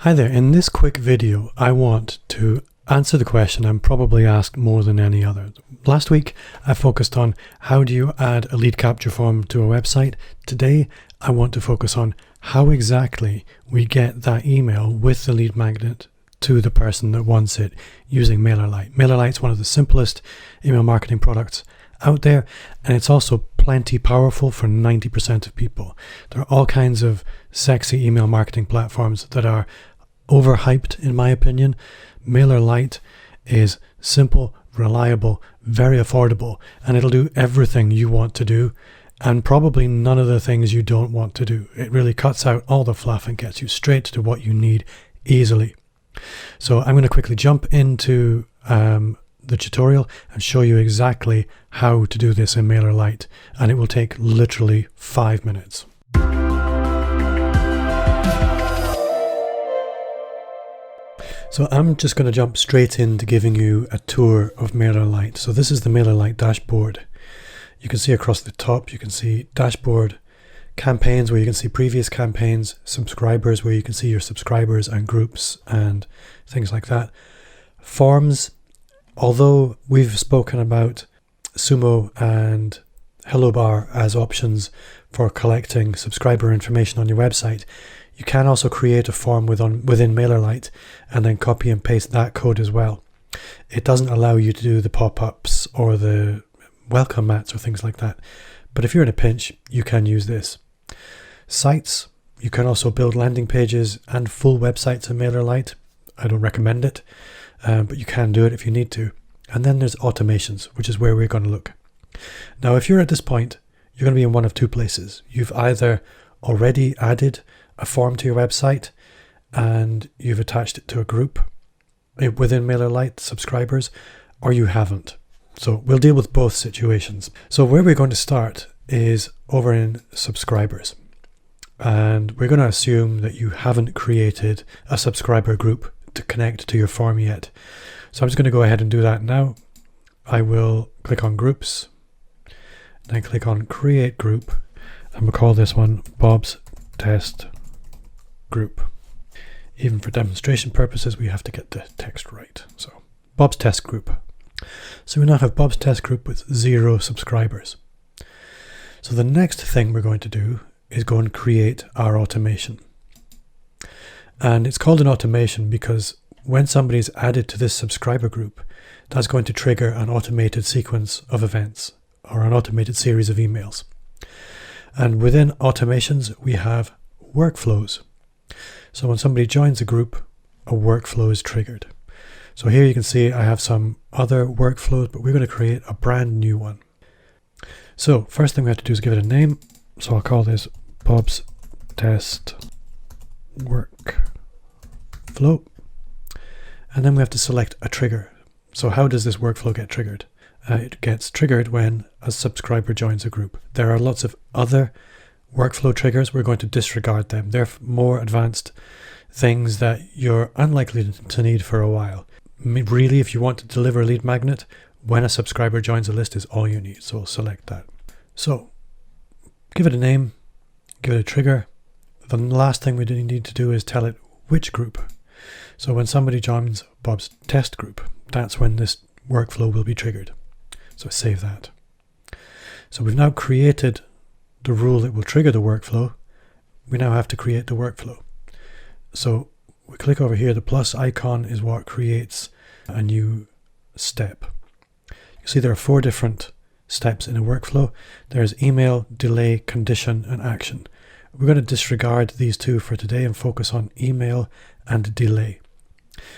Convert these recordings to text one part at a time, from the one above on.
Hi there, in this quick video I want to answer the question I'm probably asked more than any other. Last week I focused on how do you add a lead capture form to a website. Today I want to focus on how exactly we get that email with the lead magnet to the person that wants it using MailerLite. MailerLite is one of the simplest email marketing products out there, and it's also plenty powerful for 90% of people. There are all kinds of sexy email marketing platforms that are overhyped in my opinion. MailerLite is simple, reliable, very affordable, and it'll do everything you want to do and probably none of the things you don't want to do. It really cuts out all the fluff and gets you straight to what you need easily. So I'm going to quickly jump into the tutorial and show you exactly how to do this in MailerLite, and it will take literally 5 minutes. So I'm just going to jump straight into giving you a tour of MailerLite. So this is the MailerLite dashboard. You can see across the top, you can see dashboard, campaigns where you can see previous campaigns, subscribers where you can see your subscribers and groups and things like that. Forms, although we've spoken about Sumo and HelloBar as options for collecting subscriber information on your website, you can also create a form within MailerLite and then copy and paste that code as well. It doesn't allow you to do the pop-ups or the welcome mats or things like that, but if you're in a pinch, you can use this. Sites, you can also build landing pages and full websites in MailerLite. I don't recommend it, but you can do it if you need to. And then there's automations, which is where we're going to look. Now, if you're at this point, you're going to be in one of two places. You've either already added a form to your website and you've attached it to a group within MailerLite subscribers, or you haven't. So we'll deal with both situations. So where we're going to start is over in subscribers. And we're going to assume that you haven't created a subscriber group to connect to your form yet. So I'm just going to go ahead and do that now. I will click on groups, then click on create group, and we'll call this one Bob's Test Group. Even for demonstration purposes, we have to get the text right. So Bob's Test Group. So we now have Bob's Test Group with 0 subscribers. So the next thing we're going to do is go and create our automation. And it's called an automation because when somebody's added to this subscriber group, that's going to trigger an automated sequence of events or an automated series of emails. And within automations, we have workflows. So when somebody joins a group, a workflow is triggered. So here you can see I have some other workflows, but we're going to create a brand new one. So first thing we have to do is give it a name. So I'll call this Bob's Test Workflow. And then we have to select a trigger. So how does this workflow get triggered? It gets triggered when a subscriber joins a group. There are lots of other workflow triggers. We're going to disregard them. They're more advanced things that you're unlikely to need for a while. Really, if you want to deliver a lead magnet, when a subscriber joins a list is all you need. So select that. So give it a name, give it a trigger. The last thing we need to do is tell it which group. So when somebody joins Bob's Test Group, that's when this workflow will be triggered. So save that. So we've now created the rule that will trigger the workflow. We now have to create the workflow. So we click over here. The plus icon is what creates a new step. You see there are 4 different steps in a workflow. There's email, delay, condition, and action. We're going to disregard these 2 for today and focus on email and delay.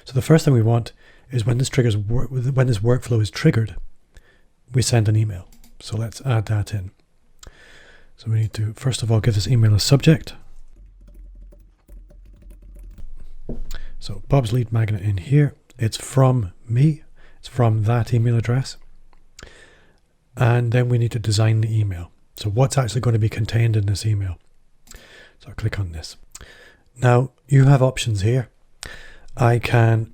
So the first thing we want is when this workflow is triggered, we send an email. So let's add that in. So we need to first of all give this email a subject. So Bob's lead magnet in here. It's from me. It's from that email address. And then we need to design the email. So what's actually going to be contained in this email? So I'll click on this. Now you have options here. I can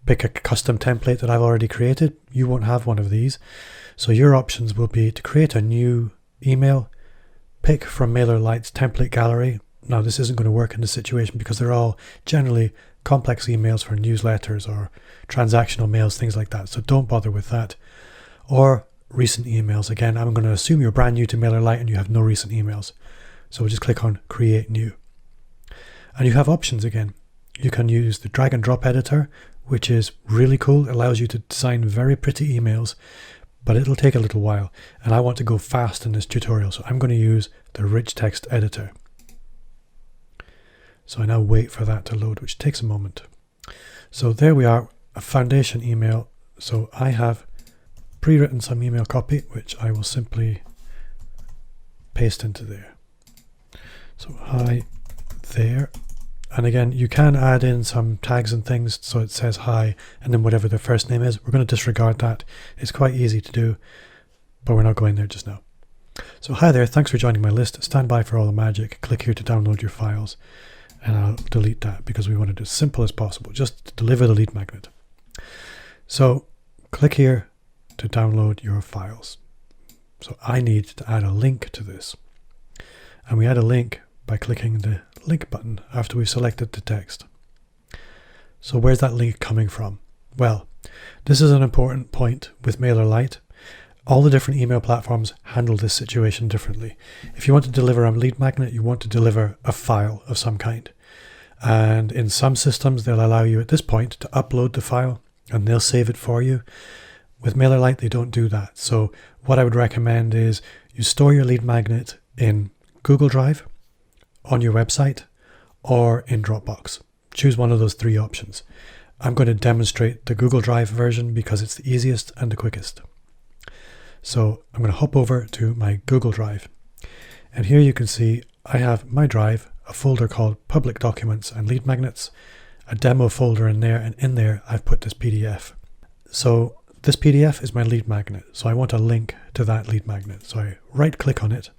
pick a custom template that I've already created. You won't have one of these. So your options will be to create a new email, pick from MailerLite's template gallery. Now, this isn't going to work in this situation because they're all generally complex emails for newsletters or transactional mails, things like that. So don't bother with that. Or recent emails. Again, I'm going to assume you're brand new to MailerLite and you have no recent emails. So we'll just click on Create New. And you have options again. You can use the drag and drop editor, which is really cool. It allows you to design very pretty emails, but it'll take a little while. And I want to go fast in this tutorial, so I'm going to use the rich text editor. So I now wait for that to load, which takes a moment. So there we are, a foundation email. So I have pre-written some email copy, which I will simply paste into there. So hi there. And again, you can add in some tags and things. So it says hi, and then whatever their first name is. We're going to disregard that. It's quite easy to do, but we're not going there just now. So hi there, thanks for joining my list. Stand by for all the magic. Click here to download your files. And I'll delete that because we want it as simple as possible, just to deliver the lead magnet. So click here to download your files. So I need to add a link to this. And we add a link by clicking the link button after we've selected the text. So where's that link coming from? Well, this is an important point with MailerLite. All the different email platforms handle this situation differently. If you want to deliver a lead magnet, you want to deliver a file of some kind. And in some systems, they'll allow you at this point to upload the file and they'll save it for you. With MailerLite, they don't do that. So what I would recommend is you store your lead magnet in Google Drive, on your website, or in Dropbox. Choose one of those three options. I'm going to demonstrate the Google Drive version because it's the easiest and the quickest. So I'm going to hop over to my Google Drive. And here you can see I have my drive, a folder called Public Documents and Lead Magnets, a demo folder in there, and in there I've put this PDF. So this PDF is my lead magnet. So I want a link to that lead magnet. So I right click on it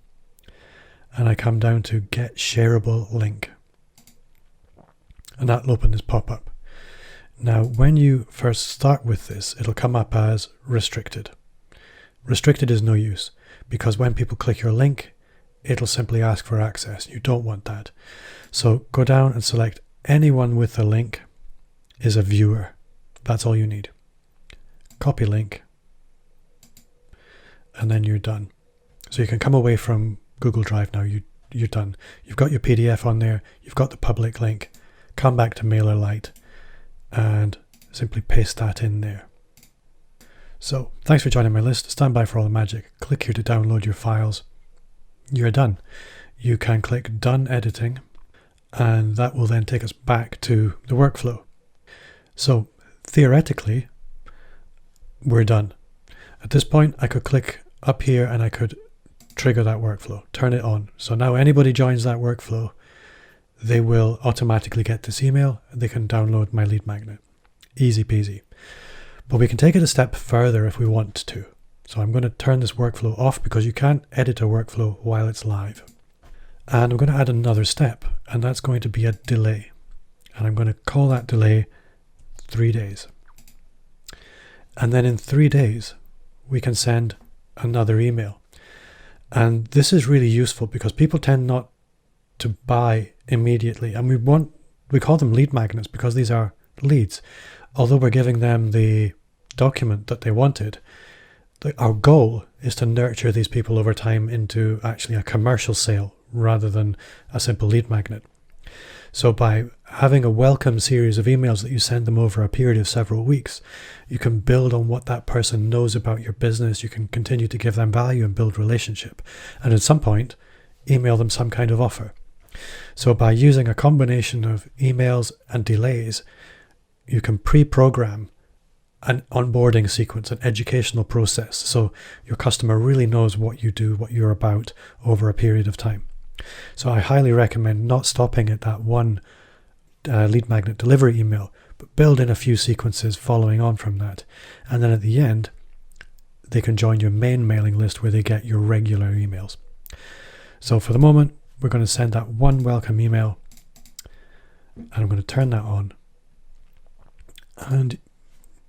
and I come down to Get Shareable Link. And that'll open this pop-up. Now, when you first start with this, it'll come up as restricted. Restricted is no use because when people click your link, it'll simply ask for access. You don't want that. So go down and select anyone with the link is a viewer. That's all you need. Copy link. And then you're done. So you can come away from Google Drive now. You're done. You've got your PDF on there. You've got the public link. Come back to MailerLite and simply paste that in there. So thanks for joining my list. Stand by for all the magic. Click here to download your files. You're done. You can click Done Editing, and that will then take us back to the workflow. So theoretically, we're done. At this point, I could click up here and I could trigger that workflow, turn it on. So now anybody joins that workflow, they will automatically get this email and they can download my lead magnet. Easy peasy. But we can take it a step further if we want to. So I'm going to turn this workflow off because you can't edit a workflow while it's live. And I'm going to add another step, and that's going to be a delay. And I'm going to call that delay 3 days. And then in 3 days, we can send another email. And this is really useful because people tend not to buy immediately. And we call them lead magnets because these are leads. Although we're giving them the document that they wanted, our goal is to nurture these people over time into actually a commercial sale rather than a simple lead magnet. So by having a welcome series of emails that you send them over a period of several weeks, you can build on what that person knows about your business. You can continue to give them value and build relationship. And at some point, email them some kind of offer. So by using a combination of emails and delays, you can pre-program an onboarding sequence, an educational process. So your customer really knows what you do, what you're about over a period of time. So I highly recommend not stopping at that one lead magnet delivery email, but build in a few sequences following on from that. And then at the end, they can join your main mailing list where they get your regular emails. So for the moment, we're going to send that one welcome email, and I'm going to turn that on. And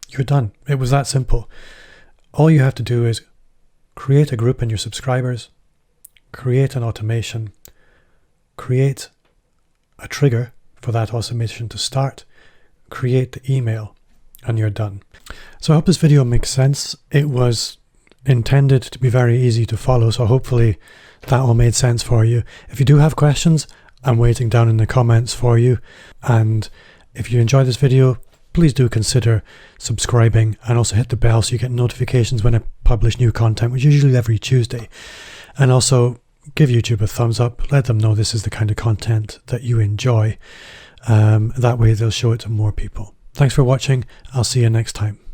you're done. It was that simple. All you have to do is create a group in your subscribers, create an automation, create a trigger for that automation to start, create the email, and you're done. So I hope this video makes sense. It was intended to be very easy to follow, so hopefully that all made sense for you. If you do have questions, I'm waiting down in the comments for you. And if you enjoyed this video, please do consider subscribing and also hit the bell so you get notifications when I publish new content, which is usually every Tuesday. And also give YouTube a thumbs up. Let them know this is the kind of content that you enjoy. That way they'll show it to more people. Thanks for watching. I'll see you next time.